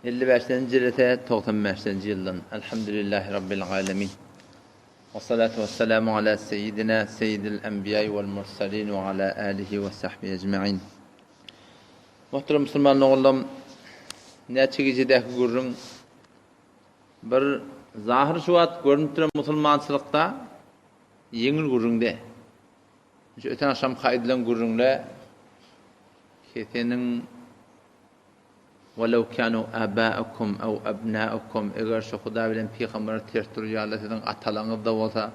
55. Cilete 95. yıldan. Elhamdülillahi Rabbil alemin. Ve salatu ve selamu ala seyyidina seyyidil enbiyayı vel mursalin ve ala alihi ve sahbihi ecma'in. Muhterem Müslüman oğlum, neçigicedeki gurrun bir zahir şuat görünüp duran musulmançılıkta yengil gurrunde. Şu öten akşam kaydilen gurrunla kesenin وَلَوْ كَانُوا آبَاءَكُمْ اَوْ أَبْنَاءَكُمْ eğer şu Huda bilen Peygamber tertürüyorlar sizin atalarınız da olsa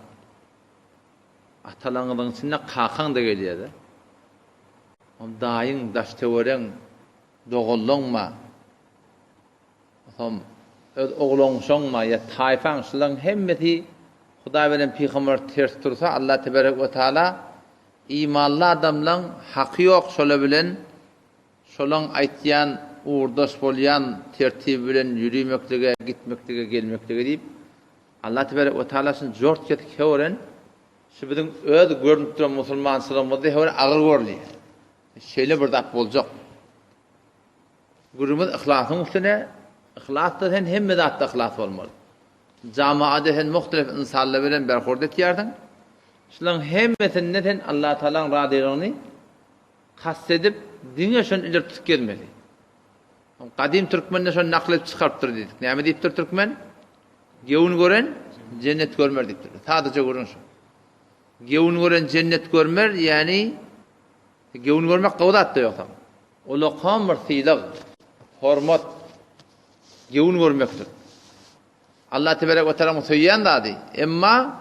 atalarınızın içinde kalkan da geliyordu. Dayın, daşteveren, doğullunma oğlunşunma ya tayfan şulan hemmeti Huda bilen Peygamber tertürse Allah Tebarek ve Teala imanlı adamlan hakkı yok şöyle bilen şolan aytyan uğurdaş bolyan tertib bilen yürümeklige, gitmeklige, gelmeklige deyip Allah Tebarek ve Teala'sın jort ketik hevren şu bizim öz görünüp duran musulmançılığımızda hevren ağır görülüyor. Şeyle bir dap bolacak. Gurumuz ihlasın üstüne, ihlasda sen hemme zatda ihlas olmalı. Camaada sen muhtelif insanlar bilen berhurda etiyardın. Şulan hemmesini neden Allah Teala'nın radiyalığını kastedip dünya şun ilir tutuk gelmeli. Kadim Türkmen'de şun naklet çıkarttır dedik. Ne deyiptir Türkmen? Gevun gören cennet görmer deyiptir. Sadece görün şu. Gevun gören cennet görmer, yani gevun görmek kavdat da yok. Ola kamır siylıq, hormat, gevun görmektir. Allah Tebarek ve Teala'nın söyleyen da adı. Emma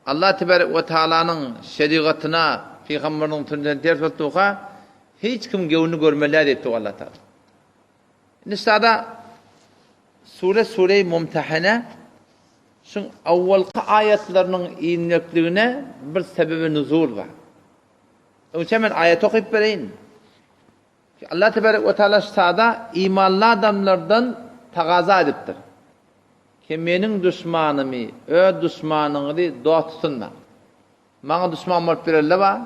Allah Tebarek ve Teala'nın şeriatına, Peygamberinin sünnetin ters tuttuğa hiç kim gevunu görmeler deyipti Allah Teala. Nisada Sure-i Mumtahane şun avvalki ayetlerinin inekliğine bir sebebi nuzul var. Önce hemen ayet okuyup vereyim. Allah Tebarek ve Teala sada imanlı adamlardan takaza ediptir. Ki menin düşmanımı, ö düşmanını dost tutsunma. Bana düşman olup verirler var.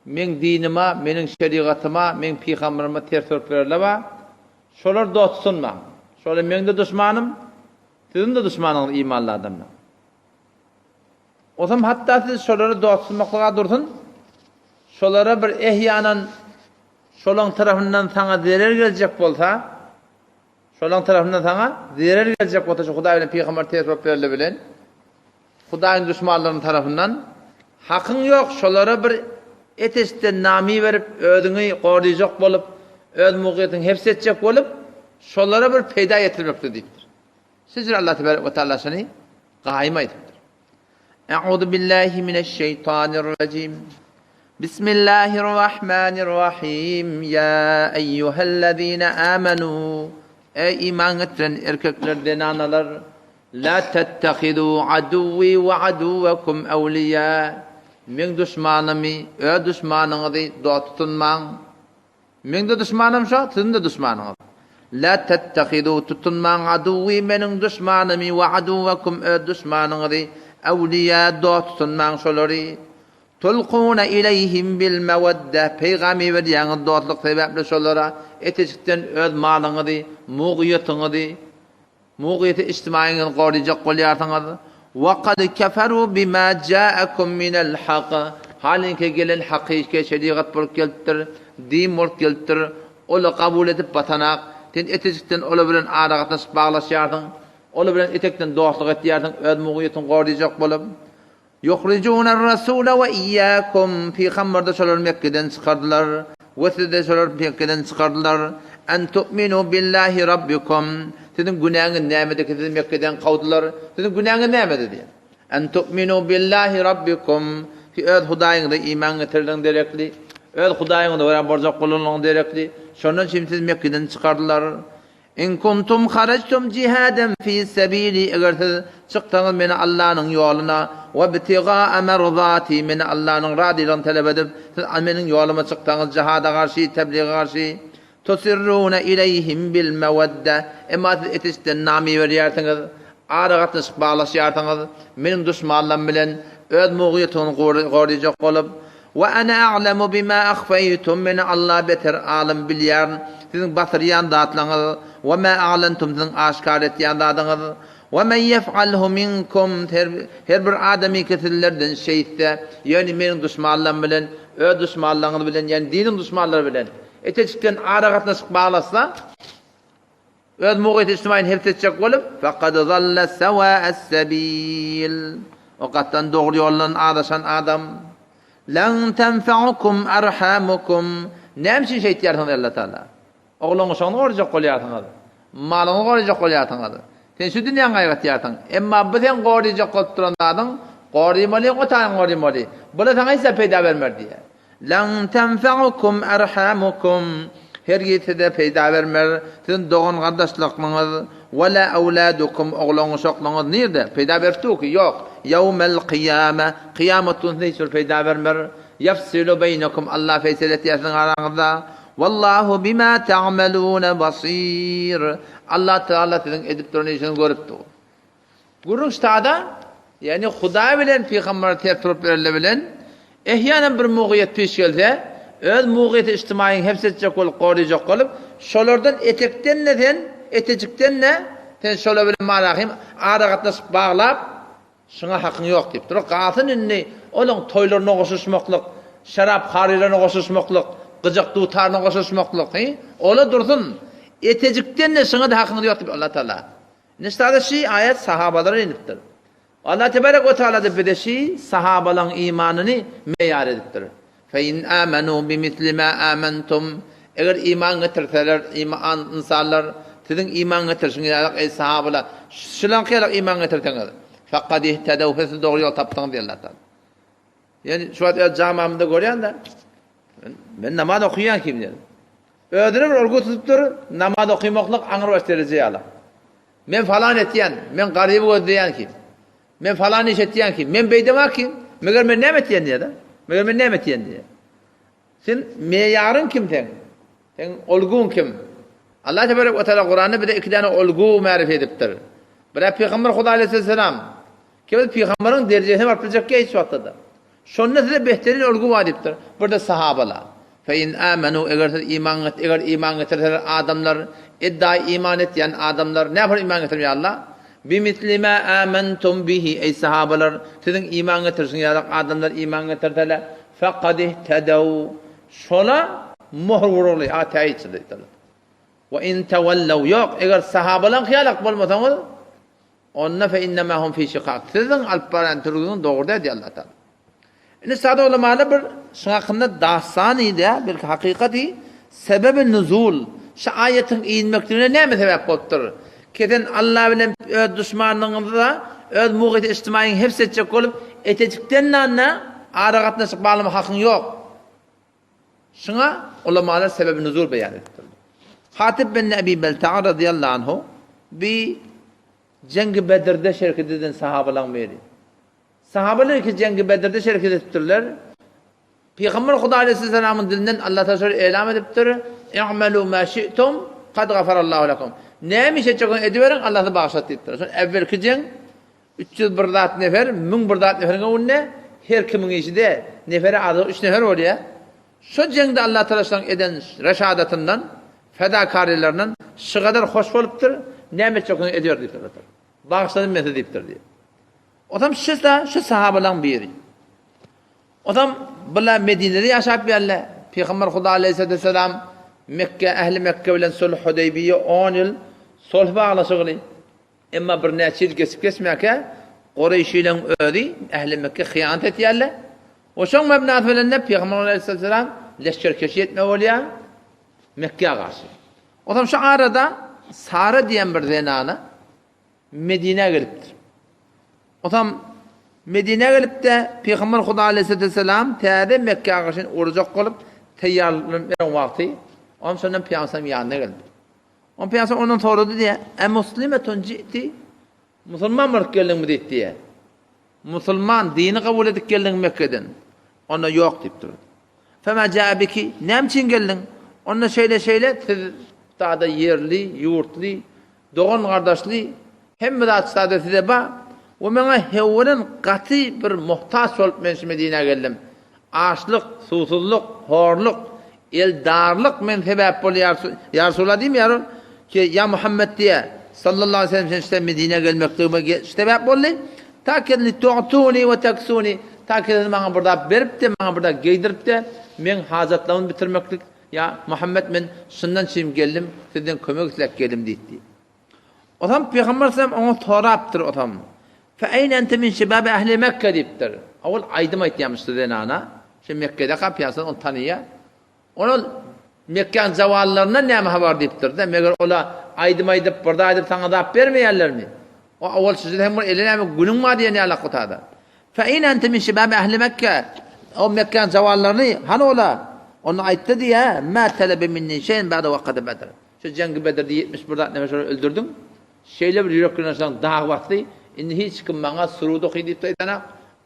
Men dinime, menin şeriatıma, men peygamberime ters olup verirler var. Şolar dost tutsunma. Şolar men de düşmanım, sizin de düşmanınız imanlı adamlar. O zaman hatta siz şoları dost tutmakla dursun, şolara bir ehyanan şolan tarafından sana zarar gelecek olsa, şolan tarafından sana zarar gelecek olsa, şu Huda bilen Peygamber ters olup verirler bilen, Huda'nın düşmanlarının tarafından hakkın yok, şolara bir eteşten nami verip, ödünü koruyacak bolup, öz muğiyetini hepsetecek bolup, şolara bir peyda getirmekte deyiptir. Sizce Allah Tebarek ve Teala seni kaima ediptir. Eûzu billahi mineşşeytanirracim. Bismillahirrahmanirrahim. Ya eyyühellezine amenu. Ey iman getiren erkeklerden analar. La tettehidu aduvi ve aduvekum evliya. Men düşmanımı, ö düşmanınızı dost tutunman. Men de düşmanım şu, sizin de düşmanınız. La tettehidu tutunman aduvi menin düşmanımı ve aduvekum ö düşmanınızı evliya dost tutunman şoları. Tulquna ileyhim bil mevedde. Peygami veriyen dostluk sebeple şolara eteşikten öz malınızı, muğiyeti içtimaiyini koruyacak kolyartınız. وَقَدْ كَفَرُوا بِمَا جَاءَكُمْ مِنَ الْحَقِّ Halinki gelen hakiki şeriat bulup geltir, din bulup geltir, onu kabul edip batanak, sen eteşikten onu bilen arağıtlaşıp bağlaşıyordun, onu bilen etekten dostluk etiyordun, öz muğiyetini koruyacak bulup. يُخْرِجُونَ الرَّسُولَ وَإِيَّاكُمْ Peygamber'de şolar Mekke'den çıkardılar, ve siz de şolar Mekke'den çıkardılar. اَنْ تُؤْمِنُوا بِاللّٰهِ رَبِّكُمْ Sizin günahın nemedi ki siz Mekke'den kavdular. Sizin günahın nemedi diye. En tu'minu billahi rabbikum ki öz Hudayın da iman getirdin derekli. Öz Hudayın da veren borcak kulunluğun derekli. Şunun için siz Mekke'den çıkardılar. İn kuntum harajtum cihaden fi sebili eğer siz çıktınız beni Allah'ın yoluna ve bitiga merzati beni Allah'ın radilığını talep edip siz benim yoluma çıktınız cihada karşı, tebliğe karşı. Tusirruna ileyhim bil mevedde. Ama etisten nami veriyorsunuz. Arağatınız bağlaşıyorsunuz. Benim düşmanlarım bilen öz muğiyetini koruyacak olup. Ve ana a'lemu bima akhfaytum min Allah beter alim bilyar. sizin batıryan dağıtlanız. Ve ma a'lentum sizin aşkar ettiyen dağıtlanız. Ve men yef'alhu minkum her bir adami kesillerden şeyse yani menin düşmanlarım bilen, ö düşmanlarını bilen yani dinin düşmanları bilen eteçikten aragatına bağlasa öz muğit içtimayin hepsetecek olup faqad zalla sawa'as sabil o kattan doğru yoldan adaşan adam lan tenfa'ukum arhamukum nemşin şey diyarsan Allah Teala oğlunu şonu oracak qolyatыңыз malını oracak qolyatыңыз sen şu dünyanın gayret diyarsan emma bizden qoracak qolturanlardan qorimali qotan qorimali bula sana ise peyda vermer diye lan tenfa'ukum arhamukum her yetide peyda vermer sizin doğan kardeşliğiniz ve la evladukum oğlunuz oğlunuz nerede peyda vertu ki yok yevmel kıyame kıyametun neysur peyda vermer yafsilu beynekum Allah feyselet yasin aranızda vallahu bima ta'malun basir Allah Teala sizin edip durun işini görüptü gurun ştada yani Huda bilen peygamber tertip bilen ehyanen bir muğiyet peş gelse öz muğiyeti içtimaiyin hepsetecek olup qoruyacak olup şolardan etekten neden etecikten ne sen şola bilen marahim aragatlaşıp bağlap şuna hakkın yok deyip durur qatın inni onun toylarına qoşuşmoqluk şarap harilerine qoşuşmoqluk qıcak tutarına qoşuşmoqluk ola dursun etecikten ne şuna da hakkın yok deyip Allah Teala niştada şey ayet sahabalara iniptir Allah Tebarek ve Teala da bideşi sahabaların imanını meyar ediptir. Fe in amenu bimisli ma amantum eğer iman getirseler iman insanlar sizin iman getirsinler ey sahabalar şulan kıyalak iman getirseniz faqad ihtedev siz doğru yol taptınız diye Allah Teala. Yani şu an camamda görüyen de ben namaz okuyan kim diyor. Ödünür orgu tutup durur namaz okumaklık anır başlayacağız Allah. Men falan etiyen men garibi gözleyen kim? Men falan iş ettiyen kim? Men beydema kim? Meğer men ne etiyen diye da? Meğer men ne etiyen diye? Sen meyarın kim sen? Sen olgun kim? Allah Tebarek ve Teala Kur'an'da bir de iki tane olgu marif ediptir. Bir Peygamber Huda Aleyhisselam. Kim Peygamberin derecesine varpılacak ki hiç vaktada. Şonda size behterin olgu var ediptir. Burada sahabalar. Fe in amenu eğer iman getirseler adamlar iddia iman ettiyen adamlar ne yapar iman getirmiyor Allah? Bimisli ma amantum bihi ey sahabalar sizin iman getirsin ya adamlar iman getirdiler faqad ihtedev şola muhr vurulur atayçıdır ve in tevellev yok eğer sahabalar hiyalak bolmasanız onna fe innema hum fi shiqaq sizin alparan turgun doğruda diye Allah Teala ini sada ulamalar bir şaqında dastani de bir hakikati sebebi nuzul şu ayetin inmeklerine ne sebep bolupdur keden Allah bilen öz düşmanlığınızda öz muğit içtimaiyin hepsetecek olup etecikten nanna aragatlaşıp bağlama hakkın yok. Şuna ulamalar sebebi nuzul beyan ettiler. Hatib bin Ebi Belta'a radıyallahu anhu bir Cengi Bedir'de şirket eden sahabalan biri. Sahabalar ki Cengi Bedir'de şirket ettiler. Peygamber Huda Aleyhisselam'ın dilinden Allah Teala elam ediptir. İ'melu ma şi'tum kad gafarallahu lekum. Neymiş etçekon ediverin Allah'ı bağışlat deyiptir. Sonra evvelki ceng 301 zat nefer, 1001 zat neferine unne her kimin işi de nefere adı 3 nefer oluyor. Şu cengde Allah Teala'dan eden reşadatından, fedakarlarından şu kadar hoş oluptur. Neymiş etçekon ediyor deyiptir. Bağışladın method deyiptir diye. O zaman şu sahabalan biri. O zaman bula Medine'de yaşayıp yerler. Peygamber Huda Aleyhisselam Mekke, ehli Mekke bilen sulh Hudeybiye 10 yıl sulh bağlaşıqlı. Emma bir neçil kesmeke Qureyş ile ödi, ehli Mekke xiyanat etiyerler. O şoň mebnat bilen Peygamber Aleyhisselam leşker keşi etme oluyor Mekke'ye karşı. O zaman şu arada Sara diyen bir zenana Medine'ye geliptir. O zaman Medine'ye gelip de Peygamber Huda Aleyhisselam teyade Mekke'ye karşı uracak olup teyyarlanma vakti onun sonra Peygamber yanına geldi. On Peygamber onun sorudu diye muslimetun ci'ti Müslüman mı geldin mi diye. Müslüman dini kabul edip geldin Mekke'den. Ona yok deyip durdu. Fema ca'biki nemçin geldin? Ona şöyle siz daha yerli, yurtli, doğan kardeşli hem de sada size ba ve mena hevren qati bir muhtaç olup men Medine'ye geldim. Açlık, susuzluk, horluk eldarlık men sebep boluyor ya Resulullah diyeyim ya ki ya Muhammed diye sallallahu aleyhi ve sellem işte Medine gelmekliğime sebep boldu. Ta ki li tu'tuni ve taksuni ta ki bana burada berip de bana burada giydirip de men hacatlarımı bitirmeklik ya Muhammed men şundan çim geldim sizden kömek tilek geldim dedi. O zaman Peygamber sallallahu onu toraptır o zaman. Fe ayne ente min şebab ehli Mekke diptir. Avul aydım aytyamıştı denana. Şimdi Mekke'de kapıyasan onu tanıya. Onun Mekke'nin zavallarına ne haber diptir de. Meğer ola aydım aydıp burada aydıp sana da vermeyenler mi? O avul sizde hem eline mi günün var diye ne alakatada. Fe ayne ente min şebab ehli Mekke. O Mekke'nin zavallarını hani ola? Onu ayıttı diye ma talebe minni şeyin ba'da vakati Bedr. Şu cengi Bedir'de 70 burada nefes öldürdüm. Şeyle bir yüreklerine dağ vakti. İndi hiç kim bana surudu okuyup da edene,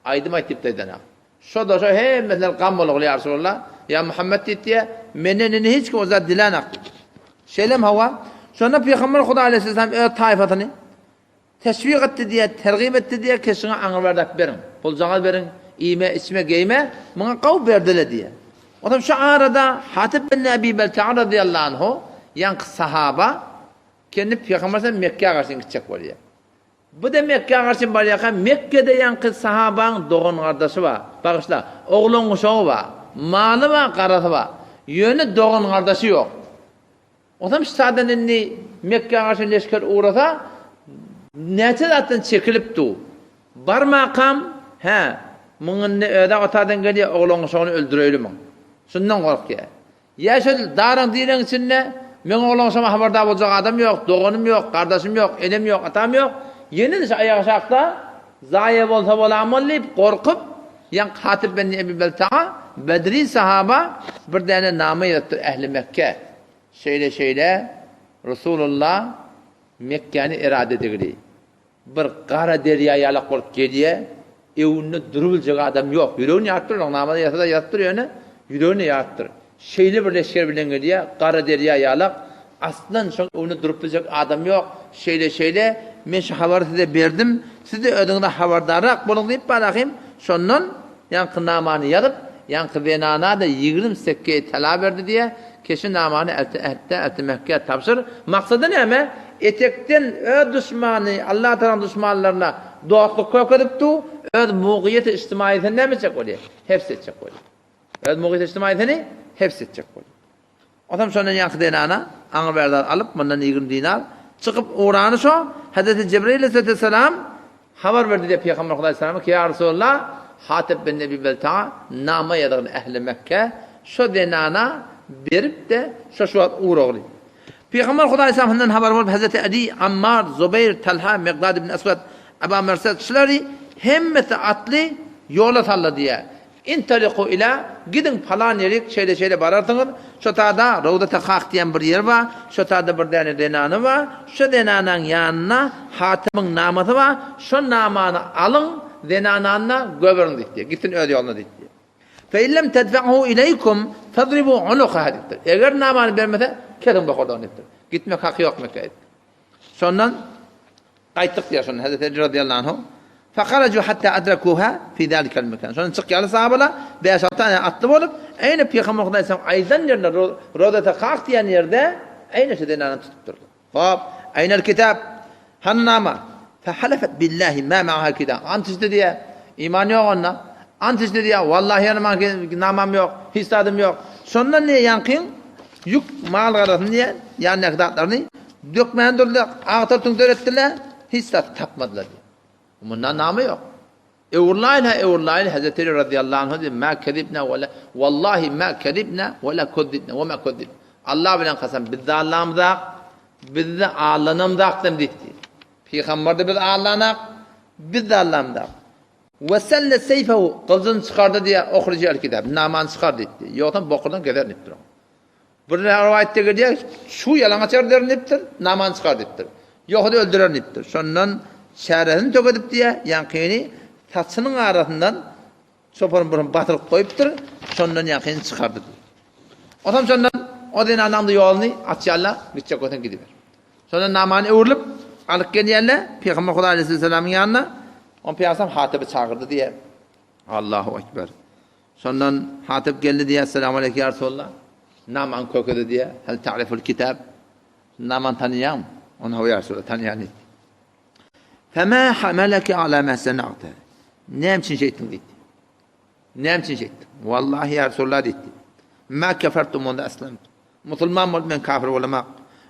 aydım aytıp da edene. Şu da şu hem mesela gam olur ya Resulullah. Ya Muhammed diye menenini hiç kim o zaman dilanak. Şeylem hava. Sonra Peygamber Huda Aleyhisselam taifatını teşvik etti diye, tergib etti diye kesin anıverdak verin. Pulcağı verin, iyime, içme, giyme. Bana kav verdiler diye. O zaman şu arada Hatib bin Ebi Belta'a radıyallahu anhu yankı sahaba kendi Peygamber'den Mekke'ye karşı gidecek var ya. Bu da Mekke'ye karşı var ya. Mekke'de yankı sahabanın doğun kardeşi var. Bakışla, oğlun uşağı var. Malı var, karası var. Yönü doğun kardeşi yok. O zaman zaten Mekke'ye karşı leşker uğrasa neçe zaten çekilip du. Bar makam, bunun öde otadan geliyor, oğlun uşağını öldürelim. Şundan kork ya. Yaşıl darın diren içinde men oğlum sama haberdar olacak adam yok, doğunum yok, kardeşim yok, elim yok, atam yok. Yeni de ayak şakta zayi olsa bolamallayıp korkup yan Hatib bin Ebi Belta'a Bedri sahaba bir tane namı yattı ehli Mekke. Şeyle Resulullah Mekke'ni irade edildi. Bir kara deryaya yalak kork geliyor. Evini durulacak adam yok. Yüreğini yattırır. Namada yasada yattırıyor ne? Yüreğini yattırır. Şeyli bir leşker bilen geliyor. Kara derya yalak. Aslan şu onu durup duracak adam yok. Şeyle men şu haber size verdim. Siz de ödünde haberdarak bulun deyip bakayım. Şondan yankı namanı yazıp yankı venana da 20 sekkeye tala verdi diye kesin namanı elti Mekke'ye tapşır. Maksadı ne mi? Etekten düşmanı Allah Teala düşmanlarına doğaklıq köküdüptü. Öz muğiyeti içtimaiyetini ne mi çek oluyor? Hepsi edecek oluyor. Öz muğiyeti içtimaiyetini hepsi edecek oluyor. O zaman sonra yankı denana anı verdar alıp bundan 20 dinar çıkıp uğranı şu Hazreti Cebrail Aleyhisselam haber verdi diye Peygamber Aleyhisselam'a ki ya Resulullah Hatib bin Ebi Belta'a nama yadığın ehli Mekke şu denana verip de şu uğrağını. Peygamber Aleyhisselam'dan haber verip Hazreti Ali, Ammar, Zubeyr, Talha, Miqdad ibn Esved, Aba Mersed şuları hemmeti atlı yola salla diye. İntaliku ila gidin falan yerik şeyle bararsınız. Şu tada Ravdat-ı Hak diyen bir yer var. Şu tada bir tane denanı var. Şu denanın yanına Hatib'in namı var. Şu namanı alın denanına göberin diye. Gittin öyle yoluna diye. Fe illem tedfe'hu ileykum fadribu unuqa diptir. Eğer namanı vermese kedin bakardan diptir. Gitmek hakkı yok Mekke'ye. Sondan kaytık diye sonra Hazreti Ali radıyallahu anhu فخرجوا حتى أدركوها في ذلك المكان. Sonra çıkıyor sahabeler 5-6 tane atlı olup aynı Peygamber Aleyhisselam aydan yerine Ravdat-ı Hak diyen yerde aynı şeyden anı tutup durdu. Hop, aynı kitap hannama فحلفت بالله ما معها kitap. Antiste diye iman yok onunla. Antiste diye vallahi yanıma namam yok, hisadım yok. Sonra ne yankın yük mal garasını diye yani nekdatlarını dökmeyen durdular. Ağıtırtın dörettiler. Hisat tapmadılar diye. Bundan namı yok. Evrlayla Hazreti Ali radıyallahu anh diyor ma kedibna ve la vallahi ma kedibna ve la kuddibna ve ma kuddib. Allah bilen kasam bizde Allah'ımda bizde Allah'ımda detti. Peygamber de biz Allah'ına bizde Allah'ımda. Ve selle seyfehu kılıcını çıkardı diye okuyacak kitap. Naman çıkardı etti. Yoktan bokurdan gider niptir. Bir rivayette geliyor şu yalan açar der niptir. Naman çıkardı niptir. Yok da öldürer niptir. Sondan şerefini tökedip diye yankini taçının arasından sopanın burun batırıp koyuptur. Sondan yankini çıkardı. O zaman sondan o denanın da yolunu açıyarla gidecek otan gidiver. Sondan namanı uğurlup alıp geliyerle Peygamber Aleyhisselam'ın yanına on Peygamber Hatib'i çağırdı diye. Allahu Ekber. Sondan Hatib geldi diye Esselamu Aleyke ya Resulullah. Naman kökedi diye. Hel ta'riful kitab. Naman tanıyan. Onu hava yarısı tanıyan etti. فَمَا حَمَلَكَ عَلَى مَا سَنَعْتَ Ne için şey ettin dedi. Ne için şey ettin. Vallahi ya Resulullah dedi. مَا كَفَرْتُ مُنْدَ أَسْلَمْتُ Musulman mı ben kafir olamak.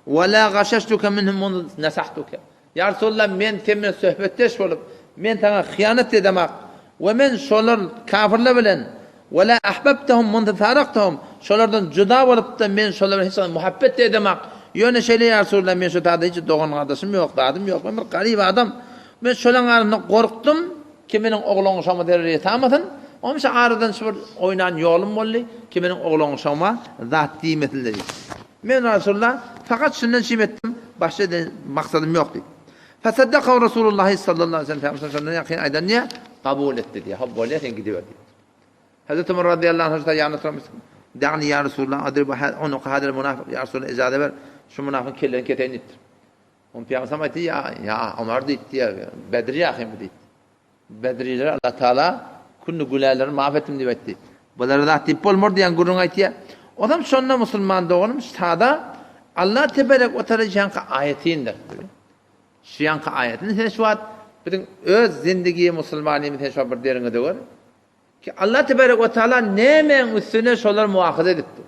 وَلَا غَشَشْتُكَ مِنْهُمْ مُنْدَ نَسَحْتُكَ Ya Resulullah men temin sohbetteş olup men sana hıyanet edemek ve men şolar kafirler bilen وَلَا أَحْبَبْتَهُمْ مُنْدَ فَارَقْتَهُمْ Şolardan cüda olup da men şolara hiç muhabbet edemek. Yöne şeyle ya Resulullah men şu tadı hiç doğan kardeşim yok, dadım yok. Ben bir garip adam. Ben şolan arasında korktum ki menin oğlum şama dereye tamadın. Onun için aradan şu oynan yolum oldu ki menin oğlum şama zat kıymetlidir. Men Resulullah fakat şundan şey ettim. Başka maksadım yoktu. Fesaddaka Resulullah sallallahu aleyhi ve sellem şundan yakın aydan niye kabul etti diye. Ha böyle sen gidiyor diye. Hazreti Ömer radıyallahu anh'ta yanına sormuş. Da'ni ya Resulullah adribu onu hadel münafık ya Resulullah icade ver. Şu münafık kellerini keteyin ettir. On Peygamber dedi ya Ömer dedi ya Bedri yakın dedi. Bedriler Allah Teala kullu gülerleri mahvettim diye etti. Bunları da tip olmur diyen gurun ayet ya. Adam sonra Müslüman doğmuş sağda Allah tebarek o tarafı ayetindir. Şiyanka ayetini teşvat bütün öz zindagi Müslümaniyeti teşvat bir derine de var. Ki Allah tebarek ve Teala nemen üstüne şolar muahaze etti.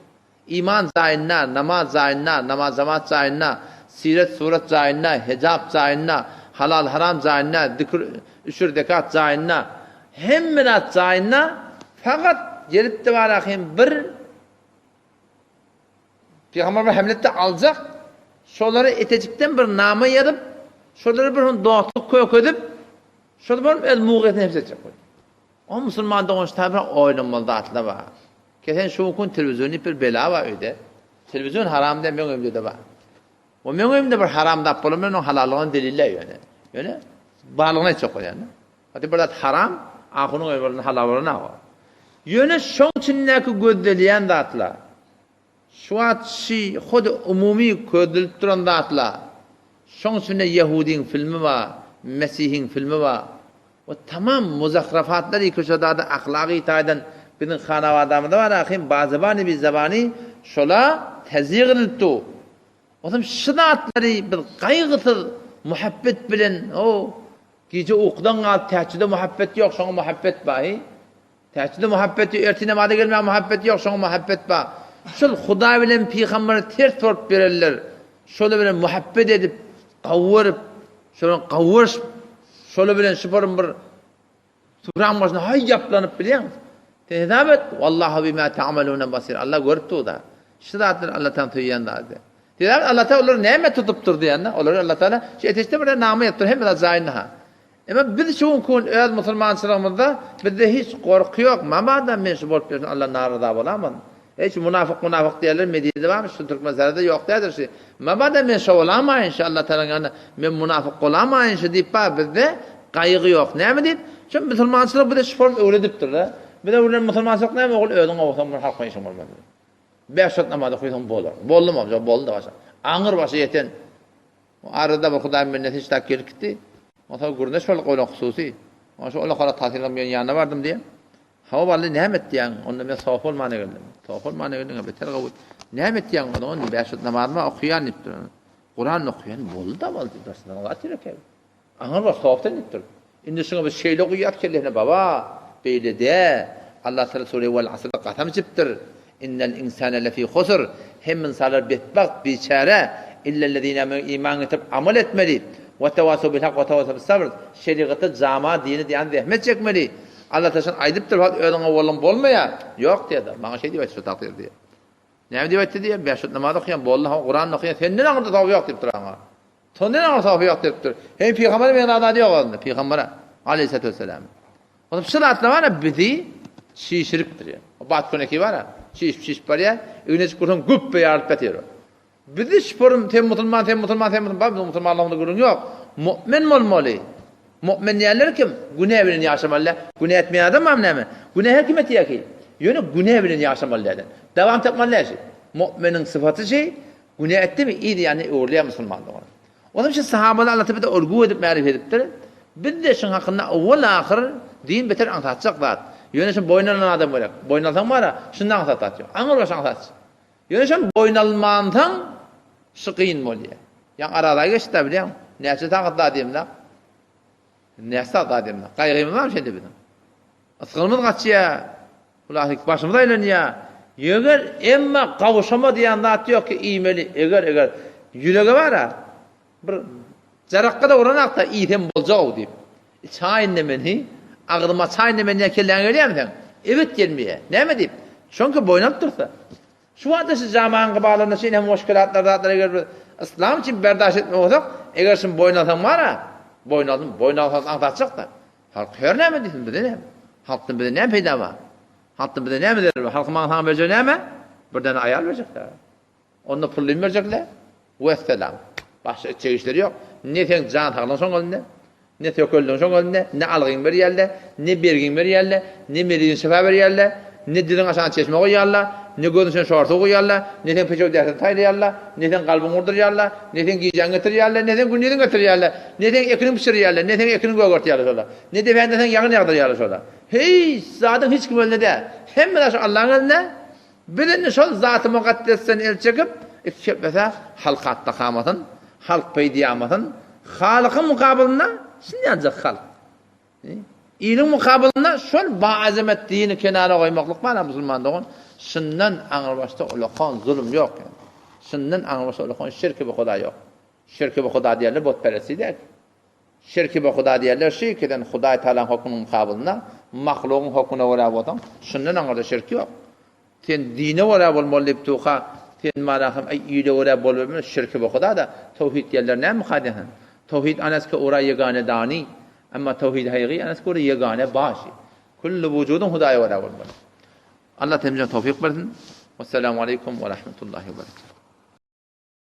İman zayinna, namaz zayinna, namaz zamat zayinna, siret suret zayinna, hicab zayinna, halal haram zayinna, zikrüşür dekat zayinna, hemminat zayinna fakat gelip de var ahim bir Peygamber ve hemlette alacak şoları etecekten bir namı yazıp şoları bir doğatıp koyup şoları bir el muğetini hepsi edecek. O Müslüman doğmuş tabi oynamalı atla var. Kesen şu gün televizyonu bir bela var öyle. Televizyon haram diye benim ömrümde de var. O benim ömrümde bir haram da yapalım onun halalığını deliller yani. Yani bağlığına çok yani. Hadi burada haram, ahunun ömrünün halalığına var. Yöne şun içindeki gözdeleyen dağıtla. Şu an şey, hudu umumi gözdülüp duran dağıtla. Şun içinde Yahudin filmi var, Mesih'in filmi var. O tamam muzakrafatlar köşede ahlaki taydan bizim xanavadamda var ahim bazabani bir zabani şola tezyiq edildi. Oğlum şınaatları bir kaygıtır muhabbet bilen o gece okudan al tahcide muhabbet yok şuna muhabbet bahi. Tahcide muhabbeti ertine mada gelmeye muhabbet yok şuna muhabbet ba. Şol Huda bilen peygamberi ters torp verirler. Şöyle bilen muhabbet edip kavvurup şöyle kavvuruş şöyle bilen şıparım bir Kur'an başına hay yaplanıp biliyor musun? Tehdavet vallahi bima ta'maluna basir. Allah görüp da. Şidatlar Allah'tan tüyen da. Tehdavet Allah Teala onları nimet tutup durdu yani. Onları Allah Teala işte böyle namı yaptır hem de zaynha. Ama biz şu kun öz Müslüman sıramızda bizde hiç korku yok. Mamada mensup olup Allah narada olamam. Hiç münafık diyorlar Medine'de var mı? Şu Türk mezarında yok derdir şey. Mamada mensup olamam inşallah Teala yani men münafık olamam inşallah deyip bizde kaygı yok. Ne mi deyip? Çünkü Müslümançılık bir de şu form öğretiptir la. Bir de ulan Müslümançılık ne mi? Oğul öğden olsam bunu halk işim olmadı. 5 saat namazı koysam bolur. Boldu mu? Boldu da başa. Ağır başı yeten. Arada bir Hudaý minnet hiç tak gitti. Ota gurneş bol qoylan hususi. Ona şu Allah tatilden men yanına vardım diye. Hava vallahi nimet diyen. Onda ben saf olmana geldim. Saf olmana geldim. Beter gavut. Nimet diyen onu 5 saat namazı okuyan niptir. Kur'an okuyan boldu da boldu dersinden gatire ke. Ağır baş saftan niptir. Indi şuna bir şeyle okuyat kellehne baba. Beyle de Allah Teala Sure vel Asr'da qasam çiptir. İnnel insane lefi husr. Hem insanlar betbakt biçare illellezine iman etip amel etmeli. Ve tevasav bil hak ve tevasav bis sabr. Şeriatı cama dini diyen zahmet çekmeli. Allah Teala aydıptır hat öğlen oğlum bolmaya. Yok dedi. Bana şey diyor şu takdir diye. Ne diyor diye 5 namaz okuyan bollah Kur'an okuyan sen ne anında tavsiye yok deyip duran. Sondan anında tavsiye yok deyip dur. Hem peygamber ben adı diyor onda peygambere aleyhissalatu vesselam. Oğlum şıratla var ya bizi şişiriptir ya. O bat koneki var ya. Şiş var ya. Üneç kurun güppe yarıp betiyor. Bizi şıpırım tem Müslüman. Bazı Müslümanlığında gurun yok. Mü'min olmalı. Mü'min diyenler kim? Günah bilen yaşamalı. Günah etmeyen adam mı ne mi? Günah her kim etiyor ki? Yönü günah bilen yaşamalı. Devam etmeli şey. Mü'minin sıfatı şey. Günah etti mi? İyiydi yani uğurlayan Müslümanlığı. Onun için sahabalar Allah Teala örgü edip marifet ediptir. Bir de şun hakkında evvel ahir din beter anlatacak zat. Yönetim boynalan adam var. Boynalan var ya şundan anlatacak. Anır baş anlatacak. Yönüşen boynalmantın şıkıyın bolýar. Yan arada geçdi bilýän. Näçe taqat da diýemler. Näçe taqat diýemler. Gaýrym var şeýle bilen. Asgylmyz gaçýa. Ular başymyza aýlanýar. Eger emma gawşama diýen zat ýok ki iýmeli. Eger ýüregi bara bir jarakka da uranakda iýtem boljak diýip. Çaýyn nemeni, agryma çaýyn nemeni kelläň gelýärmi? Evet gelmeýär. Näme diýip? Şonky boýnap dursa. Şu wagtda siz jamaanyň baglanýa şeýle hem müşkilatlar zatlar eger İslam için berdaş etmek olsak, eger şun boýnasan bara, boýnasan antatjak da. Halk her näme diýsin bilene? Halkdan bir näme peýda bar? Halkdan bir näme der? Halk maňa taň berjek näme? Birden aýal berjekler. Onda pul berjekler. Vesselam. Başka çeşitleri yok. Ne sen can tağlan son golünde, ne töküldün son golünde, ne algın bir yerde, ne bergin bir yerde, ne meridin sefer bir yerde, ne dilin aşağı çeşme koyarlar, ne gözün şortu koyarlar, ne sen peçok dersin tayrayarlar, ne sen kalbin vurduruyarlar, ne sen giyeceğin getiriyarlar, ne sen günlüğün getiriyarlar, ne sen ekinin pişiriyarlar, ne sen ekinin göğürtüyarlar, ne de sen yağın yağdırıyarlar. Hey, zaten hiç kim öyle de. Hem de şu Allah'ın eline, birini şol zat-ı mukaddesten el çekip, mesela halkatta kamatın, halk peydiyamatın, halıkın mukabılına, şimdi ancak halk. İyinin mukabılına şol ba'azemet dini kenara koymaklık bana Müslümanlıkın, şundan anırbaşta ulakon zulüm yok. Yani. Şundan anırbaşta ulakon şirki bi Huda yok. Şirki bi Huda diyerler botperesti der. Şirki bi Huda diyerler şirkeden Huda Teala'nın hukumunun mukabılına, mahlukun hukukuna vara botan, şundan anırda şirki yok. Sen dine vara bolmalıyıp tuğa, sen marahım ay iyile vara bolmalıyıp şirki bi Huda da, tevhid diyerler ne muhadihin? Tevhid anaske ora yegane dani, ama tevhid hayri anaske ora yegane başı. Kullu vücudun Huda'ya vara bolmalıyıp. Allah temizden tevfik versin. Vesselamu aleyküm ve rahmetullahi ve berekatuhu.